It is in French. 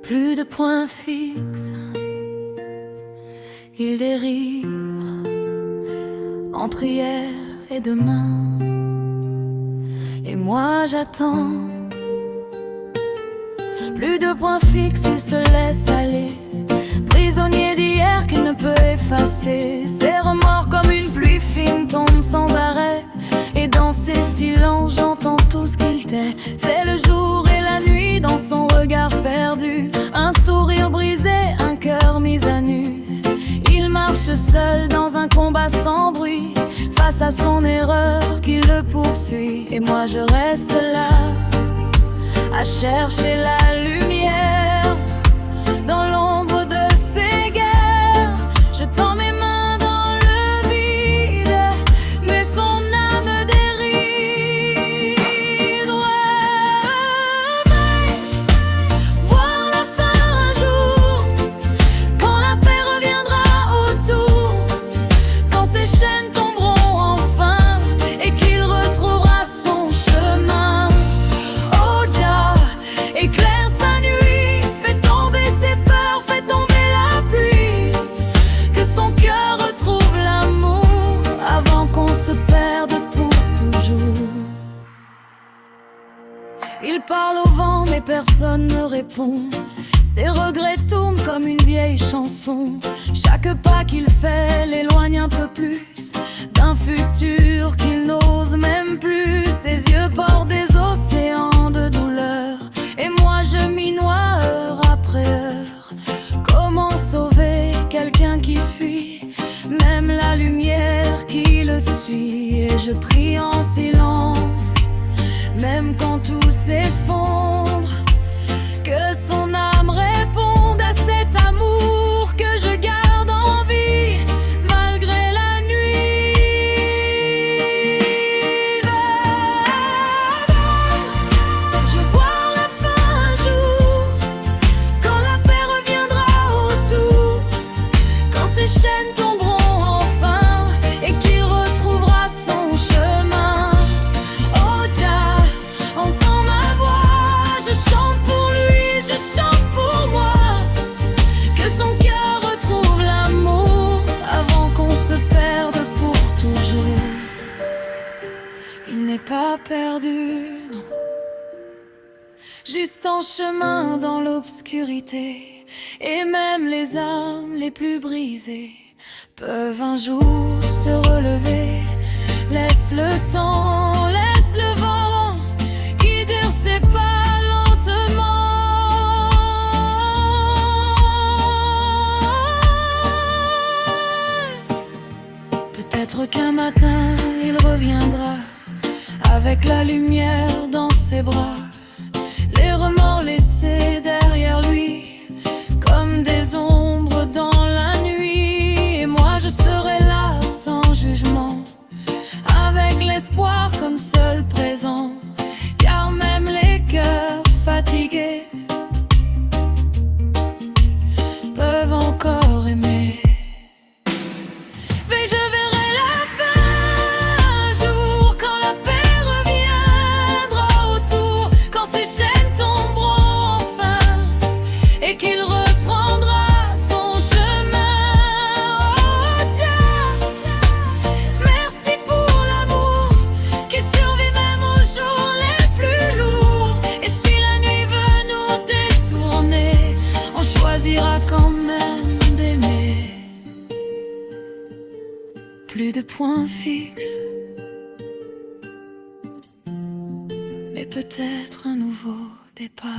Plus de points fixes, il dérive entre hier et demain. Et moi j'attends. Plus de points fixes, il se laisse aller, prisonnier d'hier qu'il ne peut effacer. Ses remords comme une pluie fine tombent sans arrêt, et dans ses silences j'entends tout ce qu'il tait. C'est le jour et la nuit dans son regard perdu, un sourire brisé, un cœur mis à nu. Il marche seul dans un combat sans bruit, face à son erreur qui le poursuit. Et moi je reste là, à chercher la lumière dans l'ombre de ces guerres. Je tends mes mains dans le vide, mais son âme déride. Vais-je voir la fin un jour, quand la paix reviendra autour, quand ces chaînes tomberont enfin et qu'il retrouvera son chemin? Oh Jah, éclaire sa nuit, fais tomber ses peurs, fais tomber la pluie, que son cœur retrouve l'amour avant qu'on se perde pour toujours. Il parle au vent mais personne ne répond, ses regrets tournent comme une vieille chanson. Chaque pas qu'il fait l'éloigne un peu plus d'un futur qu'il n'ose même plus. Ses yeux bordent des océans de douleur, et moi je m'y noie heure après heure. Comment sauver quelqu'un qui fuit, même la lumière qui le suit? Et je prie en silence, même quand tout s'effondre, que son âme réponde à cet amour que je garde en vie malgré la nuit. Vais-je voir la fin un jour, quand la paix reviendra autour, quand ces chaînes tomberont enfin et qu'il retrouvera son chemin? Oh Jah, entends ma voix, je chante pour lui, je chante pour moi, que son cœur retrouve l'amour avant qu'on se perde pour toujours. Il n'est pas perdu, non, juste en chemin dans l'obscurité. Et même les âmes les plus brisées peuvent un jour se relever. Laisse le temps, laisse le vent guider ses pas lentement. Peut-être qu'un matin il reviendra avec la lumière dans ses bras, les remords laissés derrière lui comme des ombres dans la nuit. Et moi je serai là sans jugement, avec l'espoir comme seul présent, car même les cœurs fatigués peuvent encore aimer. Mais je verrai la fin un jour, quand la paix reviendra autour, quand ces chaînes tomberont enfin et qu'il reprendra son chemin. Oh Jah, merci pour l'amour qui survit même aux jours les plus lourds. Et si la nuit veut nous détourner, on choisira quand même d'aimer. Plus de points fixes, mais peut-être un nouveau départ.